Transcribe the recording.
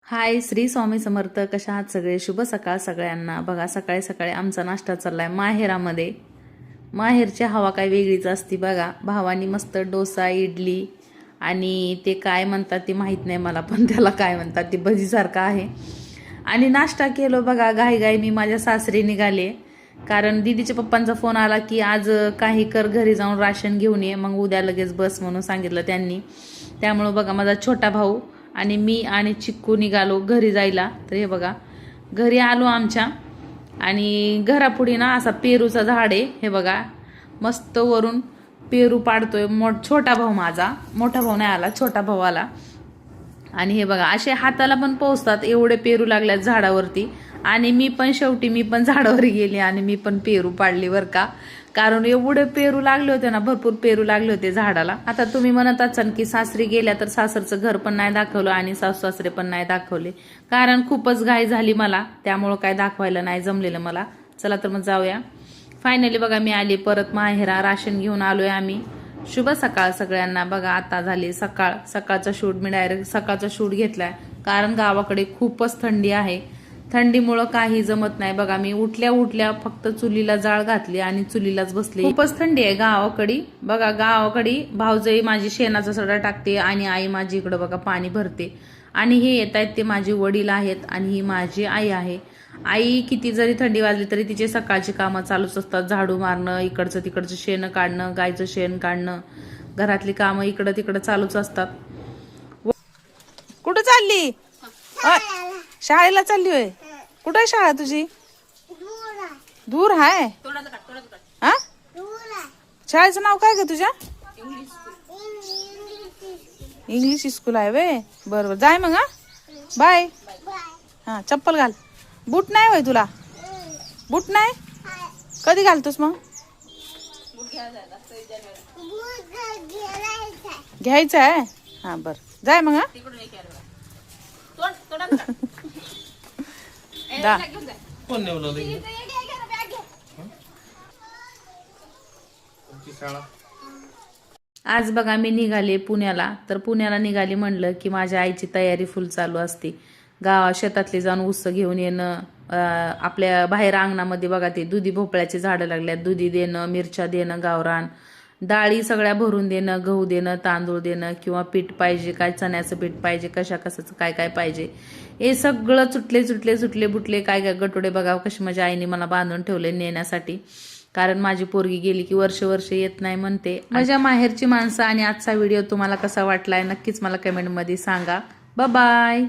हाय, श्री स्वामी समर्थ. कशा आहात सगळे? शुभ सकाळ सगळ्यांना. बघा, सकाळी सकाळी आमचा नाश्ता चाललाय माहेरामध्ये. माहेरची हवा काय वेगळीच असती बघा. भावानी मस्त डोसा, इडली आणि ते काय म्हणतात ते माहीत नाही मला, पण त्याला काय म्हणतात ते भजीसारखं आहे. आणि नाश्ता केलो बघा. घाई मी माझ्या सासरी निघाले, कारण दीदीच्या पप्पांचा फोन आला की आज काही कर, घरी जाऊन राशन घेऊन ये, मग उद्या लगेच बस म्हणून सांगितलं त्यांनी. त्यामुळं बघा, माझा छोटा भाऊ आणि मी आणि चिक्कू निघालो घरी जायला. तर हे बघा, घरी आलो आमच्या, आणि घरापुढे ना असा पेरूचा झाड आहे. हे बघा, मस्त वरून पेरू पाडतोय छोटा भाऊ माझा. मोठा भाऊ नाही आला, छोटा भाऊ आला. आणि हे बघा, असे हाताला पण पोहोचतात एवढे पेरू लागल्यात झाडावरती. आणि मी पण झाडावर गेली आणि मी पण पेरू पाडली बरं का. कारण एवढे पेरू लागले होते ना, भरपूर पेरू लागले होते झाडाला. आता तुम्ही म्हणत असाल की सासरी गेल्या तर सासरचं घर पण नाही दाखवलं आणि सासू सासरे पण नाही दाखवले, कारण खूपच घाई झाली मला, त्यामुळं काय दाखवायला नाही जमलेलं मला. चला तर मग जाऊया. फायनली बघा, मी आली परत माहेरा. राशन घेऊन आलोय आम्ही. शुभ सकाळ सगळ्यांना. बघा, आता झाली सकाळ. सकाळचा शूट मी डायरेक्ट सकाळचा शूट घेतलाय, कारण गावाकडे खूपच थंडी आहे. थंडीमुळं काही जमत नाही बघा. मी उठल्या फक्त चुलीला जाळ घातली आणि चुलीलाच बसली. खूपच थंडी आहे गावाकडे. बघा, गावाकडे भाऊजाई माझी शेणाचा सडा टाकते आणि आई माझी इकडं बघा पाणी भरते. आणि हे येत आहेत ते माझे वडील आहेत आणि ही माझी आई आहे. आई किती जरी थंडी वाजली तरी तिचे सकाळची कामं चालूच असतात. झाडू मारणं, इकडचं तिकडचं शेण काढणं, गायचं शेण काढणं, घरातली कामं इकडं तिकडं चालूच असतात. कुठं चालली? शाळेला चालली होय? कुठं आहे शाळा तुझी? दूर आहे. हा, शाळेचं नाव काय ग तुझ्या? इंग्लिश स्कूल आहे वे. बरोबर, जाय मग. हा, बाय. हा, चप्पल घाल. बूट नाही होय तुला? बूट नाही? कधी घालतोस मग? घ्यायचं आहे. हा, बर, जाय मग. हा, आज बघा, मी निघाले पुण्याला. तर पुण्याला निघाली म्हणलं की माझ्या आईची तयारी फुल चालू असते. शेतातली जाऊन ऊस घेऊन येणं, आपल्या बाहेर अंगणामध्ये बघा ते दुधी भोपळ्याची झाडं लागल्यात, दुधी देणं, मिरच्या देणं, गावरान डाळी सगळ्या भरून देणं, गहू देणं, तांदूळ देणं, किंवा पीठ पाहिजे काय, चण्याचं पीठ पाहिजे, कशाचं काय काय पाहिजे, हे सगळं सुटले बुटले काय काय गटोडे बघा कशी माझ्या आईने मला बांधून ठेवले नेण्यासाठी. कारण माझी पोरगी गेली की वर्ष येत नाही म्हणते. माझ्या माहेरची माणसं. आणि आजचा व्हिडिओ तुम्हाला कसा वाटलाय नक्कीच मला कमेंटमध्ये सांगा. बाय.